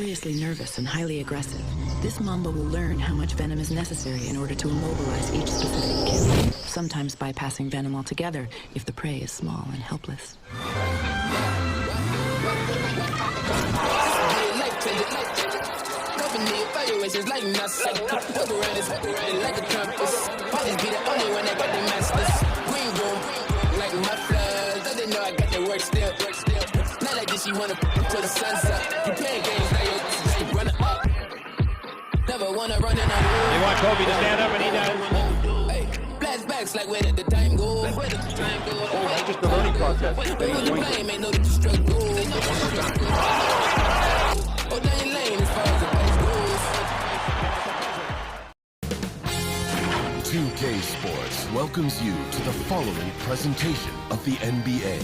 notoriously nervous and highly aggressive. This mamba will learn how much venom is necessary in order to immobilize each specific kill, sometimes bypassing venom altogether if the prey is small and helpless. She wanna till the sun's up. You playing games now, you run up. Never wanna run in on you. They want Kobe to stand up, and he does. Hey, flashbacks like where did the time go? Where did the time go? Oh, it's just the learning process. Where you blame? Ain't know that you struggle. Oh, down your lane as far as the pace goes. 2K Sports welcomes you to the following presentation of the NBA.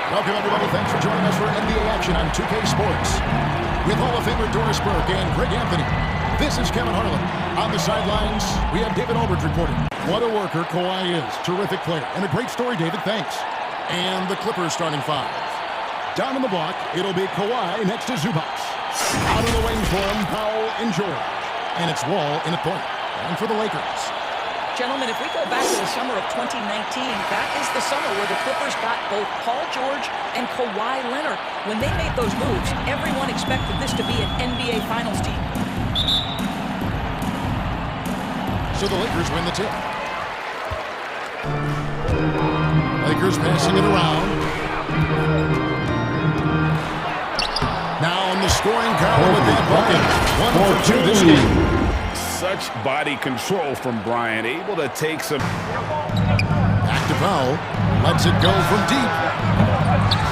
Welcome, everybody. Thanks for joining us for NBA action on 2K Sports. With Hall of Famer Doris Burke and Greg Anthony, this is Kevin Harlan. On the sidelines, we have David Aldridge reporting. What a worker Kawhi is. Terrific player. And a great story, David. Thanks. And the Clippers starting five. Down on the block, it'll be Kawhi next to Zubac. Out of the wings for him, Powell and George. And it's Wall in at point. And for the Lakers. Gentlemen, if we go back to the summer of 2019, that is the summer where the Clippers got both Paul George and Kawhi Leonard. When they made those moves, everyone expected this to be an NBA Finals team. So the Lakers win the tip. Lakers passing it around. Now in the scoring column with that bucket. 1 for 2 this game. Such body control from Bryant, able to take some. Back to Powell, lets it go from deep.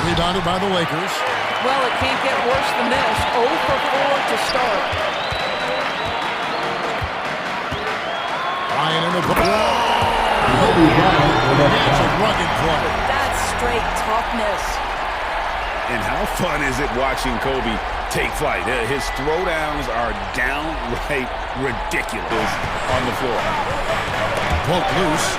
Rebounded by the Lakers. Well, it can't get worse than this. 0 for 4 to start. Bryant in the That's a rugged play. That's straight toughness. And how fun is it watching Kobe take flight? His throwdowns are downright ridiculous on the floor. Poke loose.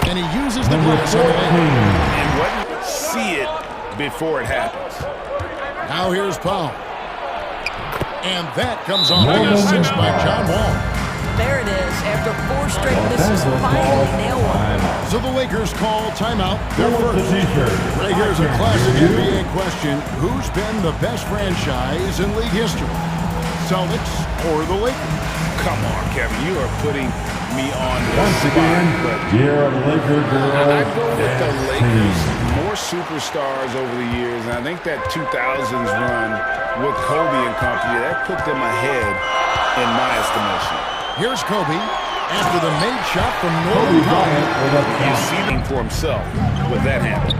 And he uses the glass on the end. And what? See it before it happens. Now here's Powell. And that comes off the assist by John Wall. There it is. After 4 straight misses, finally nailed one. So the Lakers call timeout. Their first. Right here's a classic NBA question. Who's been the best franchise in league history? Celtics or the Lakers? Come on, Kevin. You are putting me on the Once spot. again, you're a Laker girl. I go with the Lakers. More superstars over the years. And I think that 2000s run with Kobe and company, that put them ahead in my estimation. Here's Kobe after the made shot from Norman Powell. You see him for himself with that happen.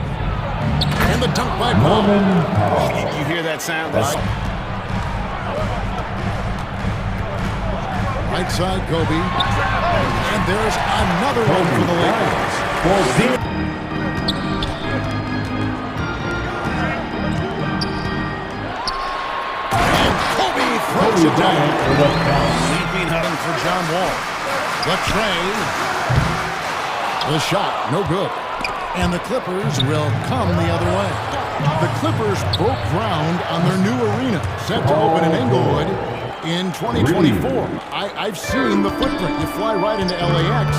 And the dunk by Powell. Oh, you hear that sound? Right side, Kobe. And there's another one for the Lakers. And Kobe throws it down. Leaping hunting for John Wall. The tray. The shot, no good. And the Clippers will come the other way. The Clippers broke ground on their new arena, set to open in Inglewood in 2024. I've seen the footprint. You fly right into LAX,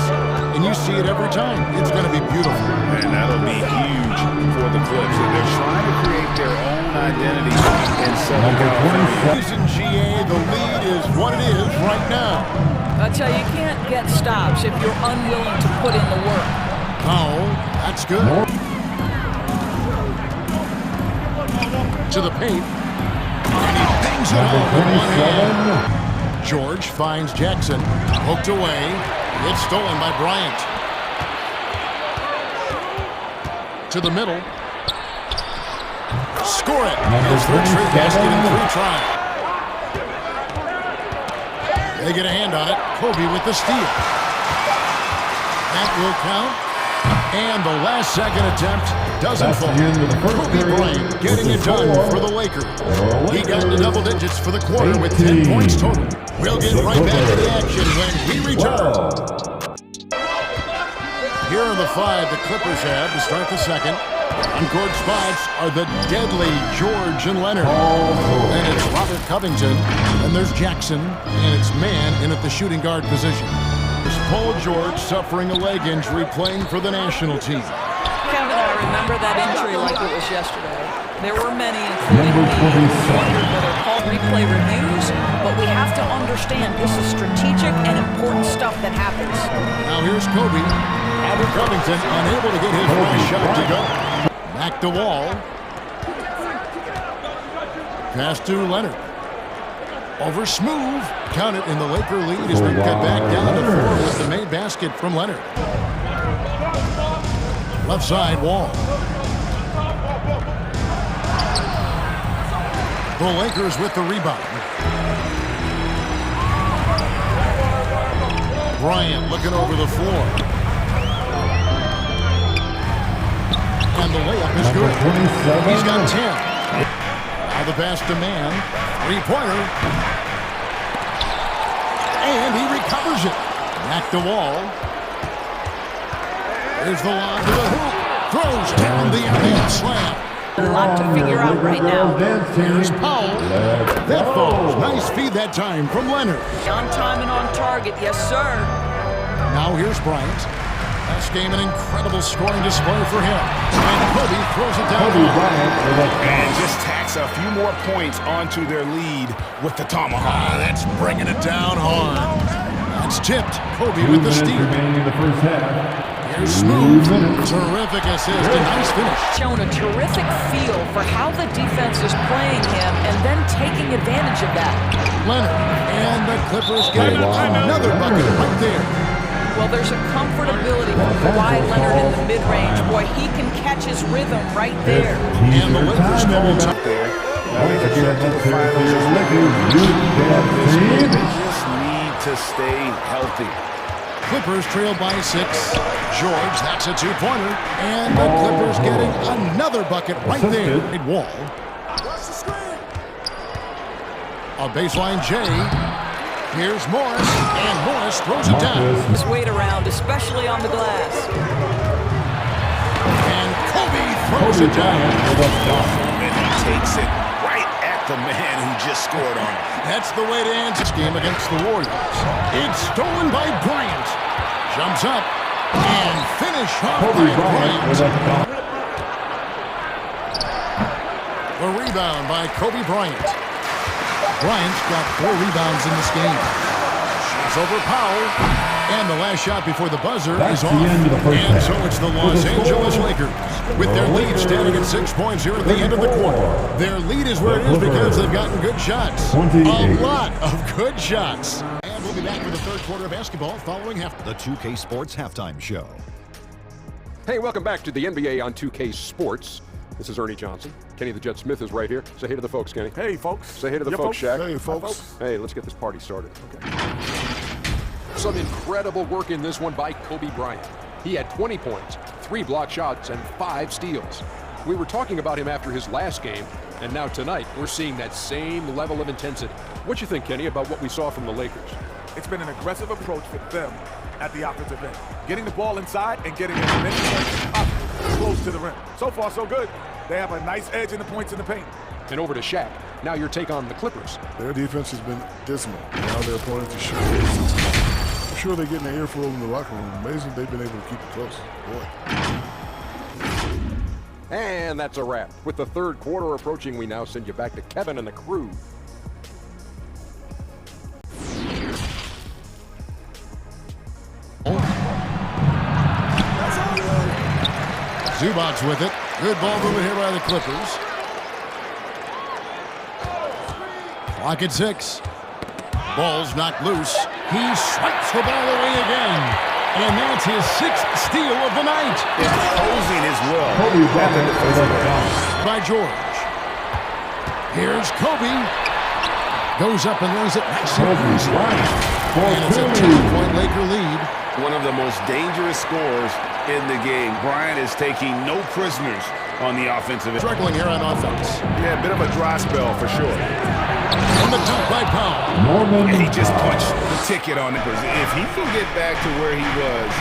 and you see it every time. It's going to be beautiful. And that'll be huge for the Clips. And they're trying to create their own identity in Southern California. In GA, the lead is what it is right now. I tell you, you can't get stops if you're unwilling to put in the work. Powell, that's good. To the paint. And he bangs it off with one hand. George finds Jackson. Poked away. It's stolen by Bryant. To the middle. Score it. It's their tree basket in 3 tries. They get a hand on it. Kobe with the steal. That will count. And the last second attempt doesn't fall. Kobe Bryant getting it done for the Lakers. He got into double digits for the quarter with 10 points total. We'll get right back to the action when we return. Here are the 5 the Clippers have to start the second. On court spots are the deadly George and Leonard. And it's Robert Covington. And there's Jackson. And it's Mann in at the shooting guard position. There's Paul George suffering a leg injury playing for the national team. Kevin, I remember that injury like it was yesterday. There were many, including me, who wondered whether call replay reviews, but we have to understand this is strategic and important stuff that happens. Now here's Kobe. Robert Covington unable to get his first shot to go. Back to Wall. Pass to Leonard. Over Smooth. Count it, and the Laker lead has been cut back down to 4 with the made basket from Leonard. Left side, Wall. The Lakers with the rebound. Bryant looking over the floor. And the layup is good. He's got 10. Now the pass to Mann. Three-pointer. And he recovers it. Back to Wall. Here's the lob to the hoop. Throws down the outlet slam. A lot to figure out right now. Here's Powell. That falls. Nice feed that time from Leonard. On time and on target, yes, sir. Now here's Bryant. Last game, an incredible scoring display for him. And Kobe throws it down. And just tacks a few more points onto their lead with the tomahawk. That's bringing it down hard. That's tipped. Kobe with the steal. Here's Smooth. Terrific assist and nice finish. Shown a terrific feel for how the defense is playing him and then taking advantage of that. Leonard. And the Clippers get another bucket right there. Well, there's a comfortability for Kawhi Leonard in the mid-range. Boy, he can catch his rhythm right there. And the Lakers double up there. They just need to stay healthy. Clippers trail by 6. George, that's a 2-pointer. And the Clippers getting another bucket right there. Wall. A baseline J. Here's Morris, and Morris throws it down. His weight around, especially on the glass. And Kobe throws it down. And he takes it right at the man who just scored on him. That's the way to end this game against the Warriors. It's stolen by Bryant. Jumps up and finish off by Bryant. The rebound by Kobe Bryant. Bryant's got 4 rebounds in this game. Shots over Powell. And the last shot before the buzzer is off. And so it's the Los Angeles Lakers with their lead standing at 6 points here at the end of the quarter. Their lead is where it is because they've gotten good shots. A lot of good shots. And we'll be back for the third quarter of basketball following the 2K Sports Halftime Show. Hey, welcome back to the NBA on 2K Sports. This is Ernie Johnson. Kenny the Jet Smith is right here. Say hey to the folks, Kenny. Hey, folks. Say hey to the folks, Shaq. Hey, folks. Hey, let's get this party started. Okay. Some incredible work in this one by Kobe Bryant. He had 20 points, 3 block shots, and 5 steals. We were talking about him after his last game, and now tonight we're seeing that same level of intensity. What you think, Kenny, about what we saw from the Lakers? It's been an aggressive approach for them at the offensive end. Getting the ball inside and getting as many points as possible close to the rim. So far, so good. They have a nice edge in the points in the paint. And over to Shaq. Now your take on the Clippers. Their defense has been dismal. Now their opponents are sure. I'm sure they're getting an earful in the locker room. Amazing they've been able to keep it close. Boy. And that's a wrap. With the third quarter approaching, we now send you back to Kevin and the crew. Zubac's with it. Good ball movement here by the Clippers. Clock at 6. Ball's knocked loose. He swipes the ball away again. And that's his 6th steal of the night. Imposing as well. By George. Here's Kobe. Goes up and lays it nice and loose. And it's a 10-point Laker lead. One of the most dangerous scorers in the game. Bryant is taking no prisoners on the offensive end. Struggling here on offense. Yeah, a bit of a dry spell for sure. And the dunk by Powell. And he just punched the ticket on it. If he can get back to where he was,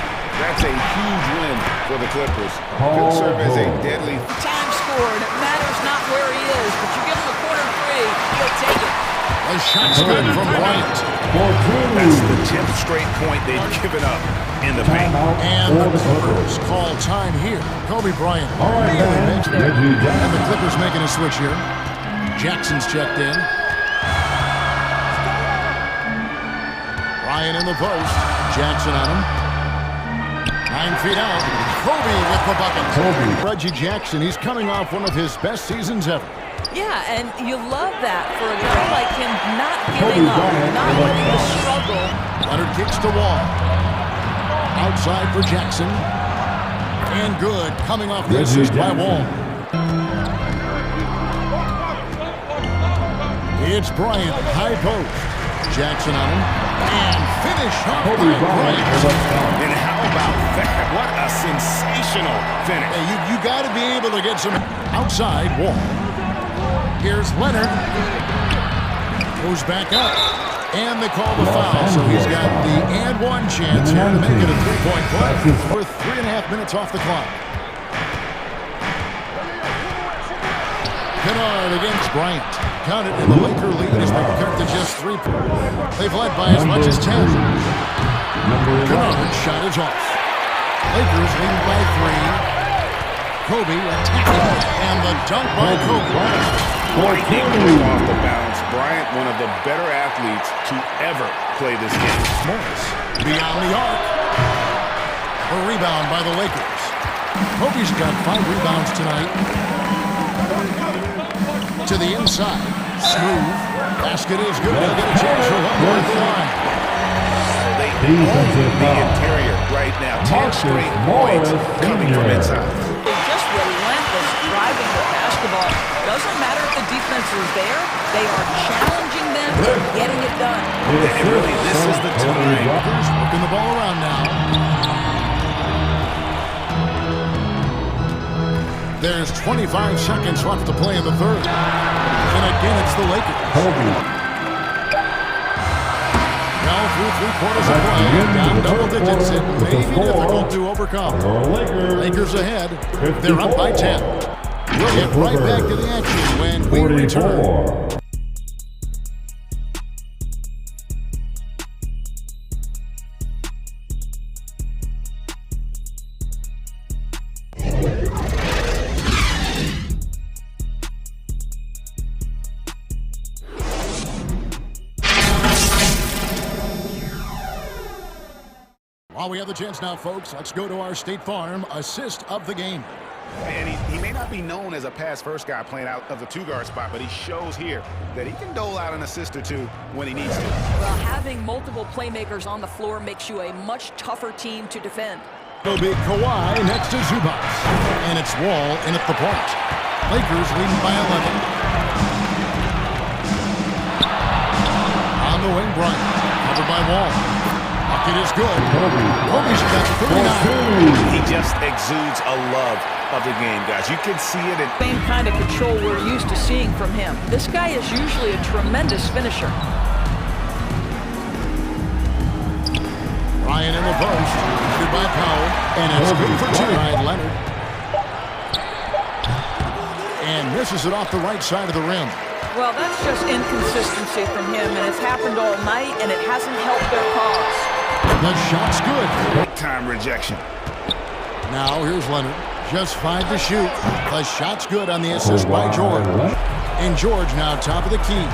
that's a huge win for the Clippers. Could serve as a deadly Time scored. It matters not where he is, but you give him a corner three, he'll take it. A shot's good from Bryant. That's the 10th straight point they've given up in the paint. And the Clippers call time here. Kobe Bryant really makes it. And the Clippers making a switch here. Jackson's checked in. Bryant in the post. Jackson on him. 9 feet out. Kobe with the bucket. Reggie Jackson, he's coming off one of his best seasons ever. Yeah, and you love that for a guy like him, not giving up, not letting the struggle. Leonard kicks to Wall. Outside for Jackson. And good, coming off the assist by Wall. It's Bryant, high post. Jackson on him. And finish off by Bryant. And how about that? What a sensational finish. Hey, you got to be able to get some outside Wall. Here's Leonard. Goes back up. And they call the foul, so he's got the and one chance here to make it a three-point play. With 3.5 minutes off the clock. Kennard against Bryant. Counted in the Laker lead as they cut to just 3 points. They've led by as much as 10. Kennard's shot is off. Lakers leading by 3. Kobe attacking, and the dunk by Kobe. Lightning off the bounce. Bryant, one of the better athletes to ever play this game. Morris beyond the arc. A rebound by the Lakers. Kobe's got 5 rebounds tonight. To the inside. Smooth. Basket is good. They'll get a chance for one more at the line. They own the interior right now. 10 straight points coming from inside. They're just relentless driving the basketball. Doesn't matter if the defense is there. They are challenging them and getting it done. And really, this is the time. Working the ball around now. There's 25 seconds left to play in the third. And again, it's the Lakers. Now through 3 quarters of play, down double digits, it may be difficult to overcome. Lakers ahead. They're up by 10. We'll get right back to the action when we return. While we have the chance now, folks, let's go to our State Farm assist of the game. And he may not be known as a pass-first guy playing out of the 2-guard spot, but he shows here that he can dole out an assist or 2 when he needs to. Well, having multiple playmakers on the floor makes you a much tougher team to defend. It'll be Kawhi next to Zubac. And it's Wall in at the point. Lakers leading by 11. On the wing, Bryant. Covered by Wall. It is good. Kobe's got 39. He just exudes a love of the game, guys. You can see it. Same kind of control we're used to seeing from him. This guy is usually a tremendous finisher. Ryan in the post. Good by Powell. And it's good for 2. Ryan Leonard. And misses it off the right side of the rim. Well, that's just inconsistency from him, and it's happened all night, and it hasn't helped their cause. The shot's good. Time rejection. Now here's Leonard. Just 5 to shoot. The shot's good on the assist by George. And George now top of the key.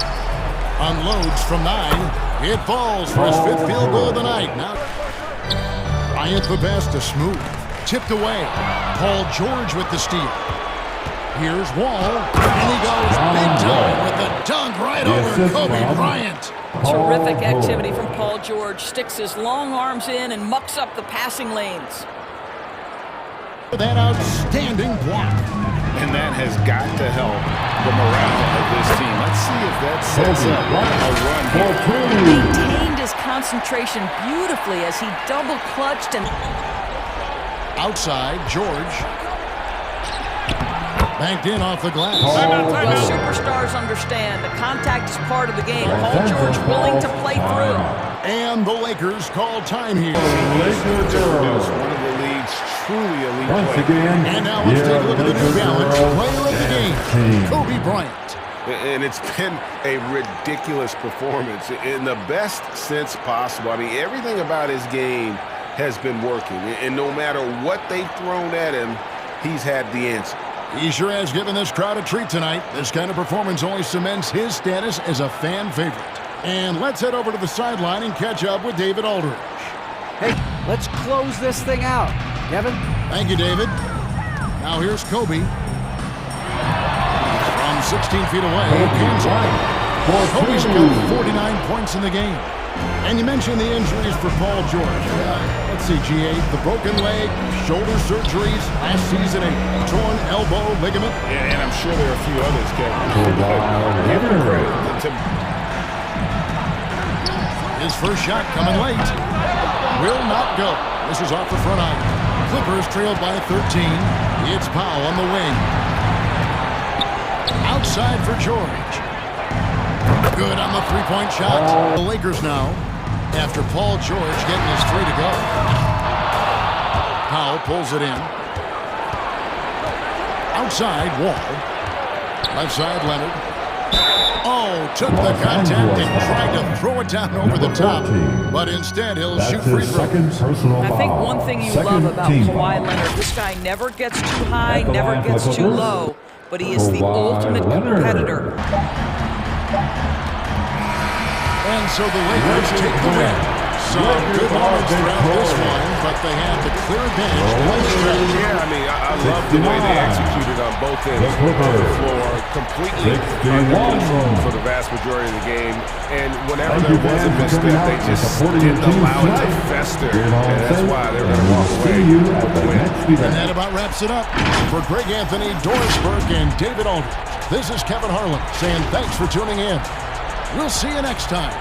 Unloads from 9. It falls for his 5th field goal of the night. Now Bryant the best to Smooth. Tipped away. Paul George with the steal. Here's Wall. And he goes big time with the dunk right over Kobe Bryant. Terrific activity from Paul George. Sticks his long arms in and mucks up the passing lanes. That outstanding block. And that has got to help the morale of this team. Let's see if that sets up a run here. Maintained his concentration beautifully as he double clutched and Outside, George. Banked in off the glass. The superstars understand the contact is part of the game. Paul George willing to play through. And the Lakers call time here. Lakers are one of the league's truly elite players. And now let's take a look at the New Balance player of the game, Kobe Bryant. And it's been a ridiculous performance in the best sense possible. I mean, everything about his game has been working. And no matter what they've thrown at him, he's had the answer. He sure has given this crowd a treat tonight. This kind of performance only cements his status as a fan favorite. And let's head over to the sideline and catch up with David Aldridge. Hey, let's close this thing out. Kevin? Thank you, David. Now here's Kobe. From 16 feet away, Kobe's got 49 points in the game. And you mentioned the injuries for Paul George. Let's see, G8, the broken leg, shoulder surgeries, last season a torn elbow ligament. Yeah, and I'm sure there are a few others, Kevin. His first shot coming late. Will not go. This is off the front iron. Clippers trailed by 13. It's Powell on the wing. Outside for George. Good on the three-point shot. The Lakers now, after Paul George getting his three to go. Powell pulls it in. Outside, Wall. Left side, Leonard. Oh, took the contact and tried to throw it down over the top. But instead, he'll shoot free throws. I think one thing you love about Kawhi Leonard, this guy never gets too high, never gets too low, but he is the ultimate competitor. And so the Lakers take the win. Some good moments throughout this one, but they have the clear advantage. Yeah, I mean, I love the way they executed on both ends of the floor. Completely under control for the vast majority of the game. And whenever there was a misstep, they just didn't allow it to fester. And that's why they're going to walk away with the win. And that about wraps it up. For Greg Anthony, Doris Burke, and David Aldridge, this is Kevin Harlan saying thanks for tuning in. We'll see you next time.